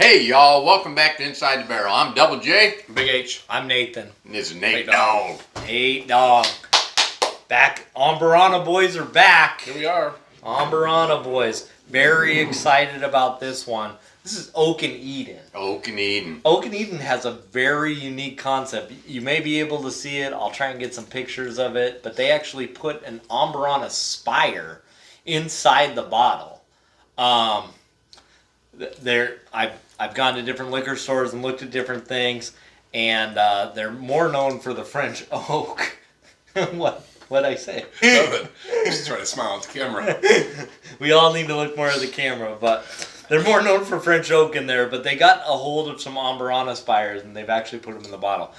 Hey y'all, welcome back to Inside the Barrel. I'm Double J. Big H. I'm Nathan. And this is Nate Dog. Nate Dog. Back. AMBURANA boys are back. Here we are. AMBURANA boys. Very excited about this one. This is Oak and Eden. Oak and Eden. Oak and Eden has a very unique concept. You may be able to see it. I'll try and get some pictures of it. But they actually put an AMBURANA spire inside the bottle. I've gone to different liquor stores and looked at different things, and they're more known for the French oak. What'd I say? Nothing. Just trying to smile at the camera. We all need to look more at the camera, but they're more known for French oak in there. But they got a hold of some AMBURANA spires, and they've actually put them in the bottle.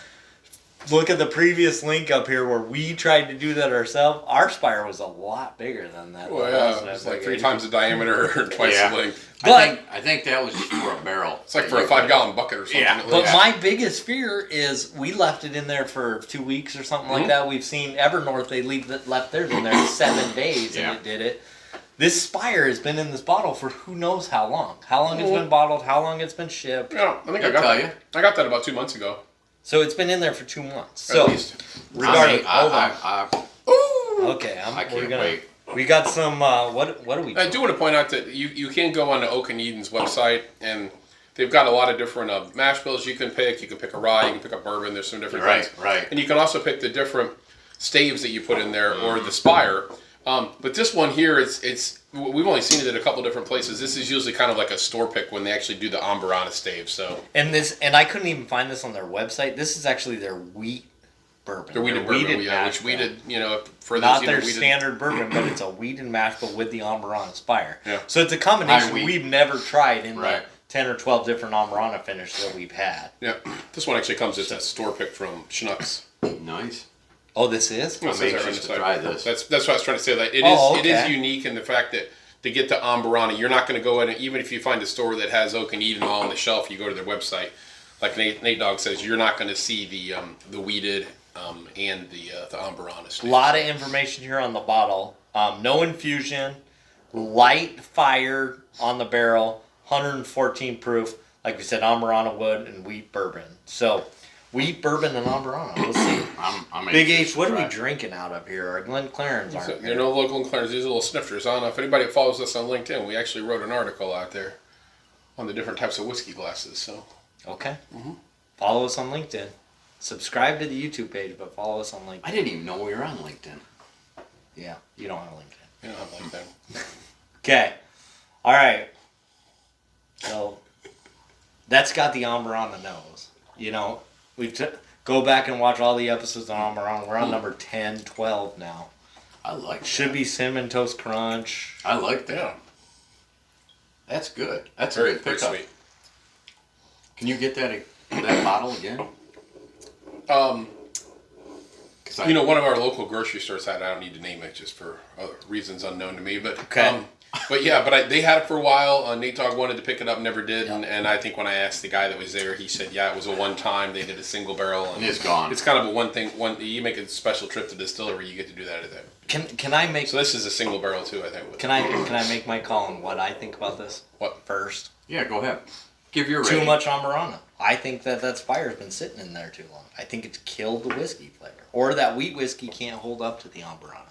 Look at the previous link up here where we tried to do that ourselves. Our spire was a lot bigger than that. Well, yeah, it's like 3 times the diameter or twice the length. But I think that was just for a barrel. It's like for a 5-gallon bucket or something. Yeah. But my biggest fear is we left it in there for 2 weeks or something like that. We've seen Evernorth, they left theirs in there 7 days and it did it. This spire has been in this bottle for who knows how long. How long it's been bottled, how long it's been shipped. Yeah, I think I got that about 2 months ago. So it's been in there for 2 months. At So least. regardless, I can't wait. We got some. What are we? I do want to point out that you can go on to Oak and Eden's website, and they've got a lot of different mash bills you can pick. You can pick a rye, you can pick a bourbon. There's some different things. Right. And you can also pick the different staves that you put in there or the spire. But this one here, it's we've only seen it at a couple different places. This is usually kind of like a store pick when they actually do the AMBURANA stave. So and I couldn't even find this on their website. This is actually their wheat bourbon. their wheated bourbon, which weeded, for those, not their standard bourbon, but it's a wheated mash, but with the AMBURANA spire. Yeah. So it's a combination we've never tried in the 10 or 12 different AMBURANA finishes that we've had. Yeah, this one actually comes as a store pick from Schnucks. Nice. Oh, this is? I'm anxious to try this. That's what I was trying to say. That it is unique in the fact that to get to AMBURANA, you're not going to go in, and even if you find a store that has Oak and Eden all on the shelf, you go to their website. Like Nate Dogg says, you're not going to see the wheated and the AMBURANA. A lot of information here on the bottle. No infusion, light fire on the barrel, 114 proof. Like we said, AMBURANA wood and wheat bourbon. So, wheat bourbon and AMBURANA. We'll see. I'm Big H, what are we drinking out of here? Our Glenclarens aren't. They're no local Glenclarens. These are little snifters. I don't know if anybody follows us on LinkedIn. We actually wrote an article out there on the different types of whiskey glasses. So okay. Follow us on LinkedIn. Subscribe to the YouTube page, but follow us on LinkedIn. I didn't even know we were on LinkedIn. Yeah, you don't have LinkedIn. you know, I'm like that. Okay. All right. So that's got the AMBURANA nose. Go back and watch all the episodes on AMBURANA. We're on number 10, 12 now. I like that. Should be Cinnamon Toast Crunch. I like that. Yeah. That's good. That's Very, a good very pickup. sweet. Can you get that bottle again? One of our local grocery stores had. I don't need to name it just for reasons unknown to me, but Okay. they had it for a while. Nate Dogg wanted to pick it up, never did, and I think when I asked the guy that was there, he said, "Yeah, it was a one-time. They did a single barrel, and it's gone." It's kind of a one thing. You make a special trip to distillery, you get to do that at that. Can I make? So this is a single barrel too, I think. Can I make my call on what I think about this? What first? Yeah, go ahead. Give your Too rating. much AMBURANA. I think that spire's been sitting in there too long. I think it's killed the whiskey flavor, or that wheat whiskey can't hold up to the AMBURANA.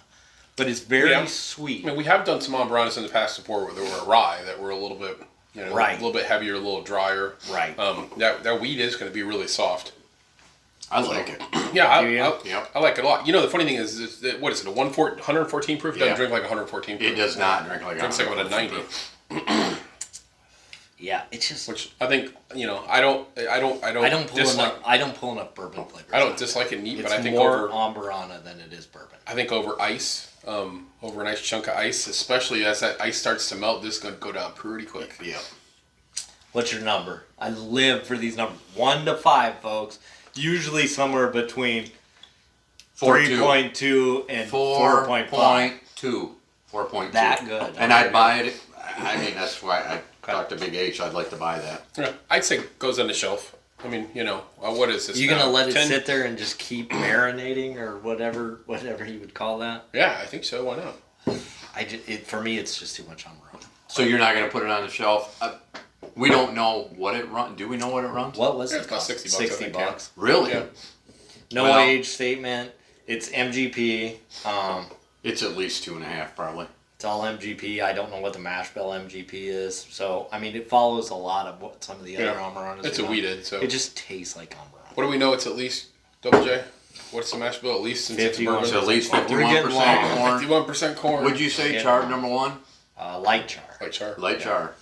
But it's very sweet. I mean, we have done some AMBURANAs in the past before where there were rye that were a little bit, a little bit heavier, a little drier. Right. That wheat is going to be really soft. I like it. Yeah, I like it a lot. The funny thing is what is it? 114 proof? It doesn't drink like 114 proof. It does not drink like 114 Drinks like about a 90. Yeah, it's just. Which I think I don't pull enough bourbon flavors. I don't dislike it neat, but I think more AMBURANA than it is bourbon. I think over ice, over a nice chunk of ice, especially as that ice starts to melt, this is going to go down pretty quick. Yeah. What's your number? I live for these numbers. 1 to 5, folks. Usually somewhere between 3.2 and 4.5. 4.2. That good. And I'd buy it. I mean, that's why I talked to Big H. I'd like to buy that. Yeah, I'd say it goes on the shelf. I mean, what is this? You're going to let it sit there and just keep marinating or whatever you would call that? Yeah, I think so. Why not? For me, it's just too much AMBURANA. So you're not going to put it on the shelf? We don't know what it runs. Do we know what it runs? What was it? It's about 60 bucks. 60 I think, bucks. Really? Yeah. No Well- age statement. It's MGP. It's at least 2.5, probably. It's all MGP. I don't know what the mash bill MGP is. So, I mean, it follows a lot of what some of the other Yeah. Amburanas It's do. a weeded, so. It just tastes like Amburana. What do we know? It's at least, Double J? What's the mash bill? At least since it's 51. It's bourbon? at least We're getting 51% long. corn. 51% corn. Would you say Yeah. char number 1? Light char. Like char. Light char.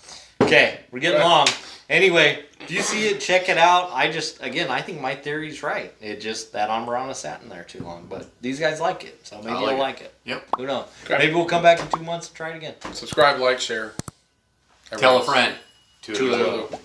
Okay, we're getting Right. long. Anyway, if you see it, check it out. I think my theory's right. It just, that Amburana sat in there too long. But these guys like it, so maybe I you'll like like it. Yep. Who knows? Okay. Maybe we'll come back in 2 months and try it again. Subscribe, like, share. Tell a friend. Toodaloo. Toodaloo.